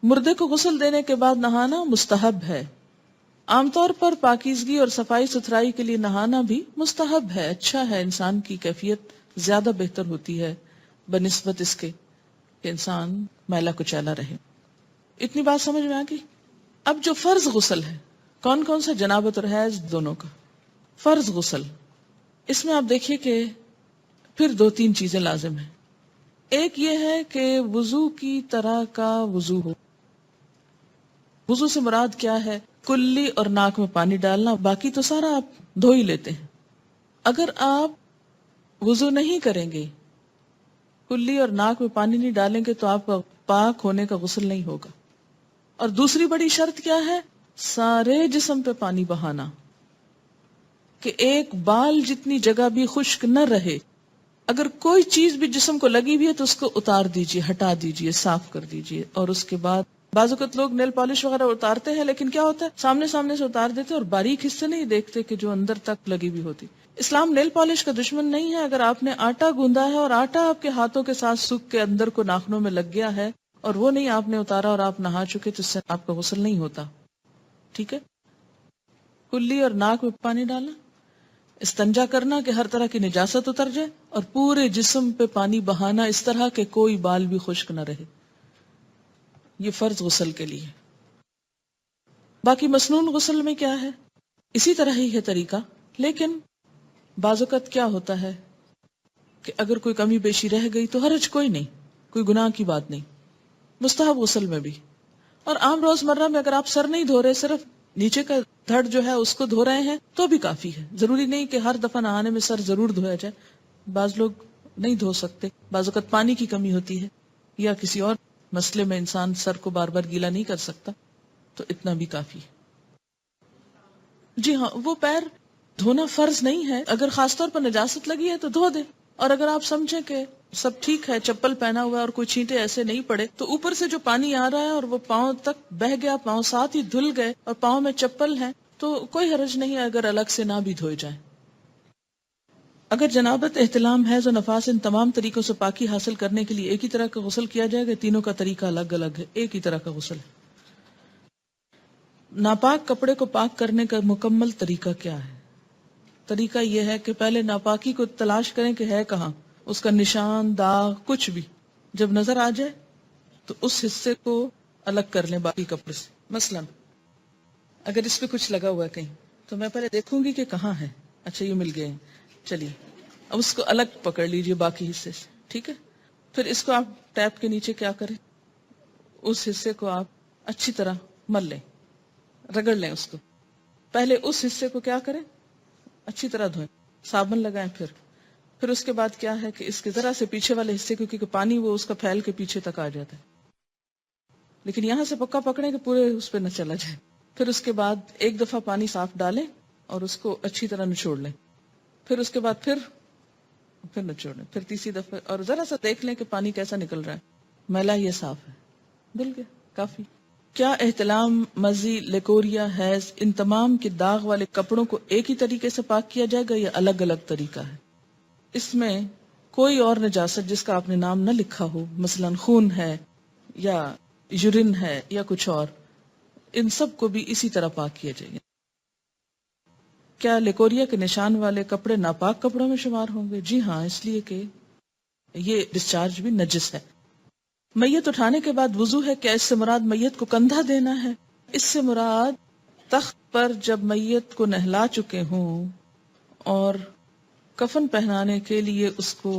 مردے کو غسل دینے کے بعد نہانا مستحب ہے. عام طور پر پاکیزگی اور صفائی ستھرائی کے لیے نہانا بھی مستحب ہے، اچھا ہے، انسان کی کیفیت زیادہ بہتر ہوتی ہے بنسبت اس کے کہ انسان میلا کچیلا رہے. اتنی بات سمجھ میں آ گئی؟ اب جو فرض غسل ہے، کون کون سا؟ جنابت اور حیض دونوں کا فرض غسل. اس میں آپ دیکھیے کہ پھر دو تین چیزیں لازم ہیں. ایک یہ ہے کہ وضو کی طرح کا وضو ہو. وضو سے مراد کیا ہے؟ کلی اور ناک میں پانی ڈالنا، باقی تو سارا آپ دھو ہی لیتے ہیں. اگر آپ وضو نہیں کریں گے، کلی اور ناک میں پانی نہیں ڈالیں گے تو آپ کا پاک ہونے کا غسل نہیں ہوگا. اور دوسری بڑی شرط کیا ہے؟ سارے جسم پہ پانی بہانا، کہ ایک بال جتنی جگہ بھی خشک نہ رہے. اگر کوئی چیز بھی جسم کو لگی ہوئی ہے تو اس کو اتار دیجئے، ہٹا دیجئے، صاف کر دیجئے. اور اس کے بعد بعض اوقات لوگ نیل پالش وغیرہ اتارتے ہیں، لیکن کیا ہوتا ہے سامنے سے اتار دیتے اور باریک حصے نہیں دیکھتے کہ جو اندر تک لگی ہوئی ہوتی. اسلام نیل پالش کا دشمن نہیں ہے. اگر آپ نے آٹا گوندا ہے اور آٹا آپ کے ہاتھوں کے ساتھ سوکھ کے اندر کو ناخنوں میں لگ گیا ہے اور وہ نہیں آپ نے اتارا اور آپ نہا چکے تو اس سے آپ کا غسل نہیں ہوتا. ٹھیک ہے. کلی اور ناک میں پانی ڈالنا، استنجا کرنا کہ ہر طرح کی نجاست اتر جائے، اور پورے جسم پہ پانی بہانا اس طرح کہ کوئی بال بھی خشک نہ رہے. یہ فرض غسل کے لیے. باقی مسنون غسل میں کیا ہے؟ اسی طرح ہی ہے طریقہ، لیکن بعض اوقات کیا ہوتا ہے کہ اگر کوئی کمی بیشی رہ گئی تو حرج کوئی نہیں، کوئی گناہ کی بات نہیں. مستحب غسل میں بھی. اور عام روزمرہ میں اگر آپ سر نہیں دھو رہے، صرف نیچے کا دھڑ جو ہے اس کو دھو رہے ہیں تو بھی کافی ہے. ضروری نہیں کہ ہر دفعہ نہانے میں سر ضرور دھویا جائے. بعض لوگ نہیں دھو سکتے، بعض اوقات پانی کی کمی ہوتی ہے یا کسی اور مسئلے میں انسان سر کو بار بار گیلا نہیں کر سکتا، تو اتنا بھی کافی ہے. جی ہاں، وہ پیر دھونا فرض نہیں ہے. اگر خاص طور پر نجاست لگی ہے تو دھو دے. اور اگر آپ سمجھیں کہ سب ٹھیک ہے، چپل پہنا ہوا ہے اور کوئی چھینٹے ایسے نہیں پڑے، تو اوپر سے جو پانی آ رہا ہے اور وہ پاؤں تک بہ گیا، پاؤں ساتھ ہی دھل گئے اور پاؤں میں چپل ہے، تو کوئی حرج نہیں ہے اگر الگ سے نہ بھی دھوئے جائیں. اگر جنابت، احتلام، حیض و نفاس ان تمام طریقوں سے پاکی حاصل کرنے کے لیے ایک ہی طرح کا غسل کیا جائے گا، تینوں کا طریقہ الگ الگ ہے، ایک ہی طرح کا غسل ہے. ناپاک کپڑے کو پاک کرنے کا مکمل طریقہ کیا ہے؟ طریقہ یہ ہے کہ پہلے ناپاکی کو تلاش کریں کہ ہے کہاں، اس کا نشان، داغ، کچھ بھی جب نظر آ جائے تو اس حصے کو الگ کر لیں باقی کپڑے سے. مثلا اگر اس پہ کچھ لگا ہوا ہے کہیں تو میں پہلے دیکھوں گی کہ کہاں ہے. اچھا یہ مل گئے، چلیے اب اس کو الگ پکڑ لیجئے باقی حصے سے، ٹھیک ہے؟ پھر اس کو آپ ٹیپ کے نیچے کیا کریں، اس حصے کو آپ اچھی طرح مل لیں، رگڑ لیں اس کو. پہلے اس حصے کو کیا کریں، اچھی طرح دھوئیں، صابن لگائیں. پھر اس کے بعد کیا ہے کہ اس کے ذرا سے پیچھے والے حصے کو، کیونکہ پانی وہ اس کا پھیل کے پیچھے تک آ جاتا ہے، لیکن یہاں سے پکا پکڑیں کہ پورے اس پہ نہ چلا جائے. پھر اس کے بعد ایک دفعہ پانی صاف ڈالیں اور اس کو اچھی طرح نچوڑ لیں. پھر اس کے بعد پھر نچوڑیں، پھر تیسری دفعہ، اور ذرا سا دیکھ لیں کہ پانی کیسا نکل رہا ہے، میلا یہ صاف ہے، دھل گیا کافی. کیا احتلام، مزی، لیکوریا، حیض، ان تمام کے داغ والے کپڑوں کو ایک ہی طریقے سے پاک کیا جائے گا یا الگ الگ طریقہ ہے؟ اس میں کوئی اور نجاست جس کا آپ نے نام نہ لکھا ہو، مثلا خون ہے یا یورین ہے یا کچھ اور، ان سب کو بھی اسی طرح پاک کیا جائے گا. کیا لیکوریا کے نشان والے کپڑے ناپاک کپڑوں میں شمار ہوں گے؟ جی ہاں، اس لیے کہ یہ ڈسچارج بھی نجس ہے. میت اٹھانے کے بعد وضو ہے، کیا اس سے مراد میت کو کندھا دینا ہے؟ اس سے مراد تخت پر جب میت کو نہلا چکے ہوں اور کفن پہنانے کے لیے اس کو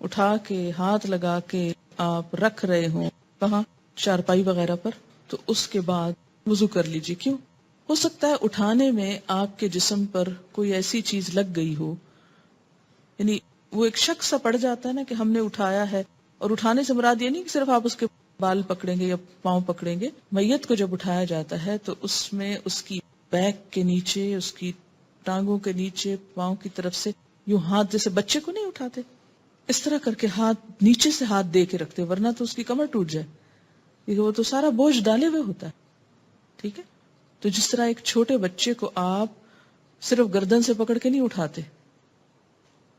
اٹھا کے ہاتھ لگا کے آپ رکھ رہے ہوں کہاں، چارپائی وغیرہ پر، تو اس کے بعد وضو کر لیجیے. کیوں؟ ہو سکتا ہے اٹھانے میں آپ کے جسم پر کوئی ایسی چیز لگ گئی ہو، یعنی وہ ایک شک سا پڑ جاتا ہے نا کہ ہم نے اٹھایا ہے. اور اٹھانے سے مراد یہ نہیں کہ صرف آپ اس کے بال پکڑیں گے یا پاؤں پکڑیں گے. میت کو جب اٹھایا جاتا ہے تو اس میں اس کی بیک کے نیچے، اس کی ٹانگوں کے نیچے، پاؤں کی طرف سے یوں ہاتھ، جیسے بچے کو نہیں اٹھاتے اس طرح کر کے ہاتھ نیچے سے ہاتھ دے کے رکھتے، ورنہ تو اس کی کمر ٹوٹ جائے، کیونکہ وہ تو سارا بوجھ ڈالے ہوئے ہوتا ہے. ٹھیک ہے؟ تو جس طرح ایک چھوٹے بچے کو آپ صرف گردن سے پکڑ کے نہیں اٹھاتے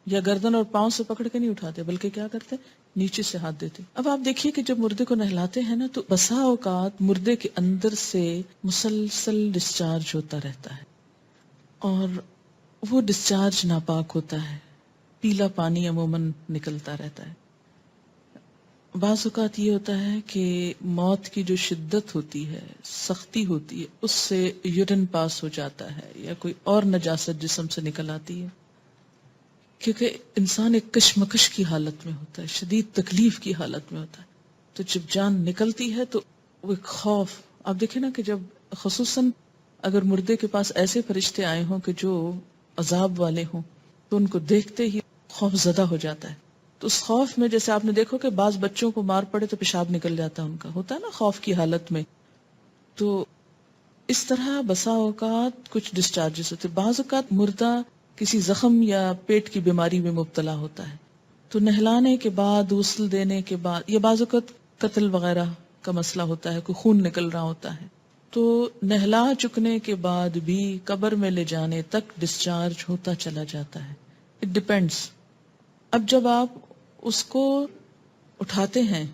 یا گردن اور پاؤں سے پکڑ کے نہیں اٹھاتے، بلکہ کیا کرتے، نیچے سے ہاتھ دیتے. اب آپ دیکھیے کہ جب مردے کو نہلاتے ہیں نا تو بسا اوقات مردے کے اندر سے مسلسل ڈسچارج ہوتا رہتا ہے اور وہ ڈسچارج ناپاک ہوتا ہے، پیلا پانی عموماً نکلتا رہتا ہے. بعض اوقات یہ ہوتا ہے کہ موت کی جو شدت ہوتی ہے، سختی ہوتی ہے، اس سے یورین پاس ہو جاتا ہے یا کوئی اور نجاست جسم سے نکل آتی ہے، کیونکہ انسان ایک کشمکش کی حالت میں ہوتا ہے، شدید تکلیف کی حالت میں ہوتا ہے. تو جب جان نکلتی ہے تو وہ ایک خوف، آپ دیکھیں نا کہ جب خصوصاً اگر مردے کے پاس ایسے فرشتے آئے ہوں کہ جو عذاب والے ہوں تو ان کو دیکھتے ہی خوف زدہ ہو جاتا ہے. تو اس خوف میں جیسے آپ نے دیکھو کہ بعض بچوں کو مار پڑے تو پیشاب نکل جاتا ہے، ان کا ہوتا ہے نا خوف کی حالت میں. تو اس طرح بسا اوقات کچھ ڈسچارجز ہوتے. بعض اوقات مردہ کسی زخم یا پیٹ کی بیماری میں مبتلا ہوتا ہے تو نہلانے کے بعد، غسل دینے کے بعد، یا بعض اوقات قتل وغیرہ کا مسئلہ ہوتا ہے، کوئی خون نکل رہا ہوتا ہے، تو نہلا چکنے کے بعد بھی قبر میں لے جانے تک ڈسچارج ہوتا چلا جاتا ہے. It depends. اب جب آپ اس کو اٹھاتے ہیں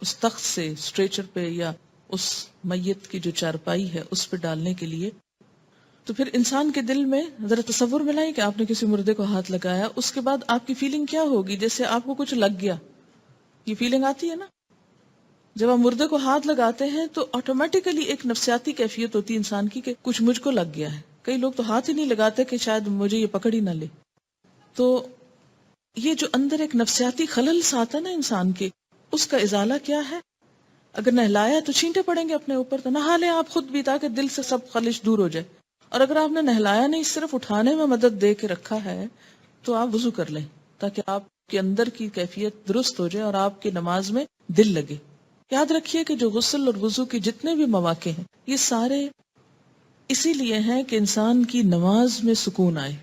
اس تخت سے اسٹریچر پہ یا اس میت کی جو چارپائی ہے اس پہ ڈالنے کے لیے، تو پھر انسان کے دل میں ذرا تصور میں لائیں کہ آپ نے کسی مردے کو ہاتھ لگایا، اس کے بعد آپ کی فیلنگ کیا ہوگی؟ جیسے آپ کو کچھ لگ گیا، یہ فیلنگ آتی ہے نا. جب آپ مردے کو ہاتھ لگاتے ہیں تو آٹومیٹیکلی ایک نفسیاتی کیفیت ہوتی ہے انسان کی کہ کچھ مجھ کو لگ گیا ہے. کئی لوگ تو ہاتھ ہی نہیں لگاتے کہ شاید مجھے یہ پکڑ ہی نہ لے. تو یہ جو اندر ایک نفسیاتی خلل آتا ہے نا انسان کے، اس کا ازالہ کیا ہے؟ اگر نہلایا تو چھینٹے پڑیں گے اپنے اوپر، تو نہا لیں آپ خود بھی تاکہ دل سے سب خلش دور ہو جائے. اور اگر آپ نے نہلایا نہیں، صرف اٹھانے میں مدد دے کے رکھا ہے، تو آپ وضو کر لیں تاکہ آپ کے اندر کی کیفیت درست ہو جائے اور آپ کی نماز میں دل لگے. یاد رکھیے کہ جو غسل اور وضو کے جتنے بھی مواقع ہیں یہ سارے اسی لیے ہیں کہ انسان کی نماز میں سکون آئے.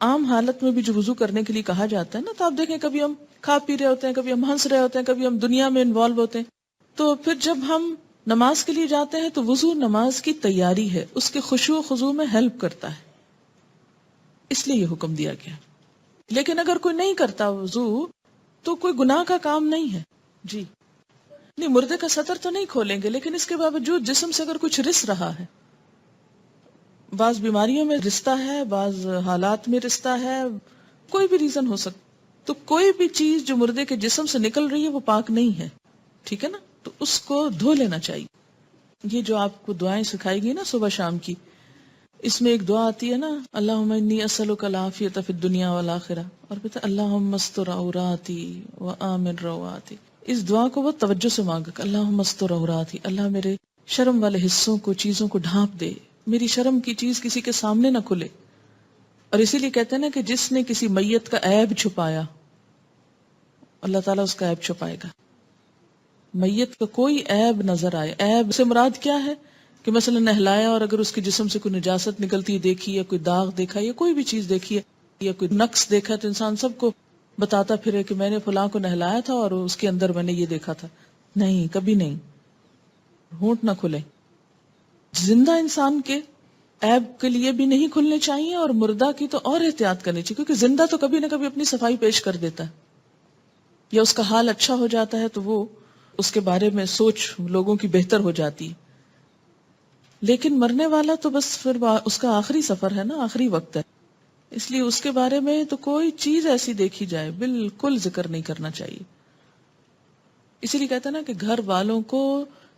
عام حالت میں بھی جو وضو کرنے کے لیے کہا جاتا ہے نا، تو آپ دیکھیں کبھی ہم کھا پی رہے ہوتے ہیں، کبھی ہم ہنس رہے ہوتے ہیں، کبھی ہم دنیا میں انوالو ہوتے ہیں، تو پھر جب ہم نماز کے لیے جاتے ہیں تو وضو نماز کی تیاری ہے، اس کے خشوع و خضوع میں ہیلپ کرتا ہے، اس لیے یہ حکم دیا گیا. لیکن اگر کوئی نہیں کرتا وضو تو کوئی گناہ کا کام نہیں ہے. جی نہیں، مردے کا سطر تو نہیں کھولیں گے، لیکن اس کے باوجود جسم سے اگر کچھ رس رہا ہے، بعض بیماریوں میں رستا ہے، بعض حالات میں رستا ہے، کوئی بھی ریزن ہو سکتا، تو کوئی بھی چیز جو مردے کے جسم سے نکل رہی ہے وہ پاک نہیں ہے. ٹھیک ہے نا؟ تو اس کو دھو لینا چاہیے. یہ جو آپ کو دعائیں سکھائی گئی نا صبح شام کی، اس میں ایک دعا آتی ہے نا، اللہم انی اسألک العافیۃ فی الدنیا والآخرہ، اور پھر اللہم استر عوراتی وآمن رواتی. اس دعا کو بہت توجہ سے مانگا کہ اللہم استر عوراتی، اللہ میرے شرم والے حصوں کو، چیزوں کو ڈھانپ دے، میری شرم کی چیز کسی کے سامنے نہ کھلے. اور اسی لیے کہتے ہیں نا کہ جس نے کسی میت کا عیب چھپایا اللہ تعالیٰ اس کا عیب چھپائے گا. میت کا کوئی عیب نظر آئے، عیب سے مراد کیا ہے کہ مثلا نہلایا اور اگر اس کے جسم سے کوئی نجاست نکلتی دیکھی، یا کوئی داغ دیکھا، یا کوئی بھی چیز دیکھی ہے، یا کوئی نقص دیکھا، تو انسان سب کو بتاتا پھرے کہ میں نے فلاں کو نہلایا تھا اور اس کے اندر میں نے یہ دیکھا تھا. نہیں، کبھی نہیں، ہونٹ نہ کھلے. زندہ انسان کے عیب کے لیے بھی نہیں کھلنے چاہیے، اور مردہ کی تو اور احتیاط کرنی چاہیے، کیونکہ زندہ تو کبھی نہ کبھی اپنی صفائی پیش کر دیتا ہے، یا اس کا حال اچھا ہو جاتا ہے تو وہ اس کے بارے میں سوچ لوگوں کی بہتر ہو جاتی ہے. لیکن مرنے والا تو بس پھر اس کا آخری سفر ہے نا، آخری وقت ہے، اس لیے اس کے بارے میں تو کوئی چیز ایسی دیکھی جائے بالکل ذکر نہیں کرنا چاہیے. اسی لیے کہتے ہیں نا کہ گھر والوں کو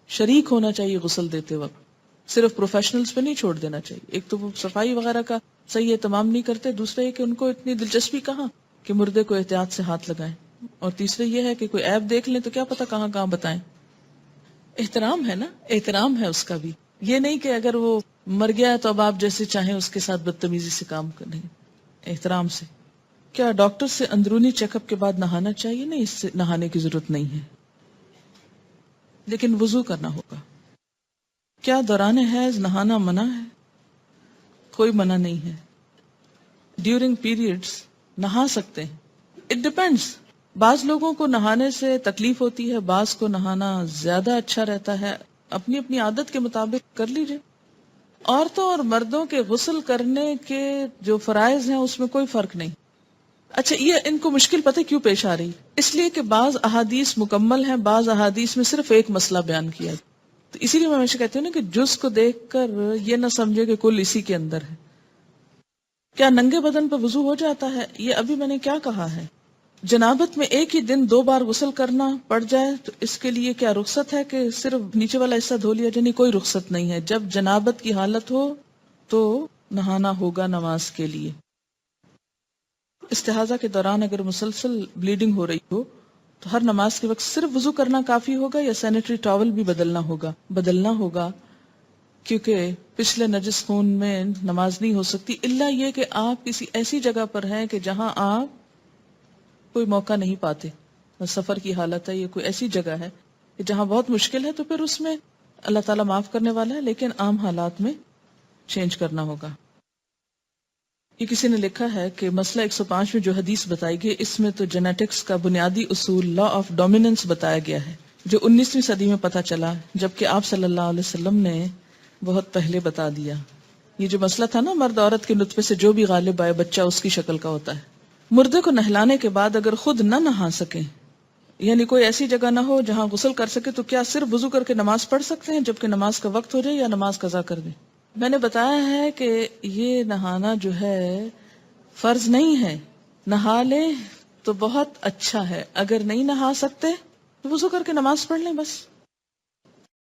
شریک ہونا چاہیے غسل دیتے وقت، صرف پروفیشنلز پہ نہیں چھوڑ دینا چاہیے. ایک تو وہ صفائی وغیرہ کا صحیح اہتمام نہیں کرتے، دوسرا یہ کہ ان کو اتنی دلچسپی کہاں کہ مردے کو احتیاط سے ہاتھ لگائیں، اور تیسرا یہ ہے کہ کوئی عیب دیکھ لیں تو کیا پتہ کہاں کہاں بتائیں. احترام ہے نا، احترام ہے اس کا بھی. یہ نہیں کہ اگر وہ مر گیا ہے تو اب آپ جیسے چاہیں اس کے ساتھ بدتمیزی سے کام کریں، احترام سے. کیا ڈاکٹر سے اندرونی چیک اپ کے بعد نہانا چاہیے؟ نہیں، اس سے نہانے کی ضرورت نہیں ہے، لیکن وضو کرنا ہوگا. کیا دوران حیض نہانا منع ہے؟ کوئی منع نہیں ہے. ڈیورنگ پیریڈز نہا سکتے ہیں. It depends. بعض لوگوں کو نہانے سے تکلیف ہوتی ہے، بعض کو نہانا زیادہ اچھا رہتا ہے. اپنی اپنی عادت کے مطابق کر لیجئے. عورتوں اور مردوں کے غسل کرنے کے جو فرائض ہیں اس میں کوئی فرق نہیں. اچھا، یہ ان کو مشکل پتہ کیوں پیش آ رہی؟ اس لیے کہ بعض احادیث مکمل ہیں، بعض احادیث میں صرف ایک مسئلہ بیان کیا ہے. تو اسی لیے میں ہمیشہ کہتی ہوں نا کہ جز کو دیکھ کر یہ نہ سمجھے کہ کل اسی کے اندر ہے. کیا ننگے بدن پر وضو ہو جاتا ہے؟ یہ ابھی میں نے کیا کہا ہے. جنابت میں ایک ہی دن 2 بار غسل کرنا پڑ جائے تو اس کے لیے کیا رخصت ہے کہ صرف نیچے والا حصہ دھو لیا جائے؟ نہیں، کوئی رخصت نہیں ہے. جب جنابت کی حالت ہو تو نہانا ہوگا نماز کے لیے. استحاضہ کے دوران اگر مسلسل بلیڈنگ ہو رہی ہو تو ہر نماز کے وقت صرف وضو کرنا کافی ہوگا یا سینیٹری ٹاول بھی بدلنا ہوگا؟ کیونکہ پچھلے نجس خون میں نماز نہیں ہو سکتی الا یہ کہ آپ کسی ایسی جگہ پر ہیں کہ جہاں آپ کوئی موقع نہیں پاتے، سفر کی حالت ہے، یہ کوئی ایسی جگہ ہے کہ جہاں بہت مشکل ہے، تو پھر اس میں اللہ تعالیٰ معاف کرنے والا ہے، لیکن عام حالات میں چینج کرنا ہوگا. یہ کسی نے لکھا ہے کہ مسئلہ 105 میں جو حدیث بتائی گئی اس میں تو جینیٹکس کا بنیادی اصول لا آف ڈومیننس بتایا گیا ہے جو 19ویں صدی میں پتہ چلا، جبکہ آپ صلی اللہ علیہ وسلم نے بہت پہلے بتا دیا. یہ جو مسئلہ تھا نا، مرد عورت کے نطفے سے جو بھی غالب آئے بچہ اس کی شکل کا ہوتا ہے. مردے کو نہلانے کے بعد اگر خود نہ نہا سکیں، یعنی کوئی ایسی جگہ نہ ہو جہاں غسل کر سکے، تو کیا صرف وضو کر کے نماز پڑھ سکتے ہیں جبکہ نماز کا وقت ہو جائے، یا نماز قضا کر دیں؟ میں نے بتایا ہے کہ یہ نہانا جو ہے فرض نہیں ہے. نہا لیں تو بہت اچھا ہے، اگر نہیں نہا سکتے تو وضو کر کے نماز پڑھ لیں بس.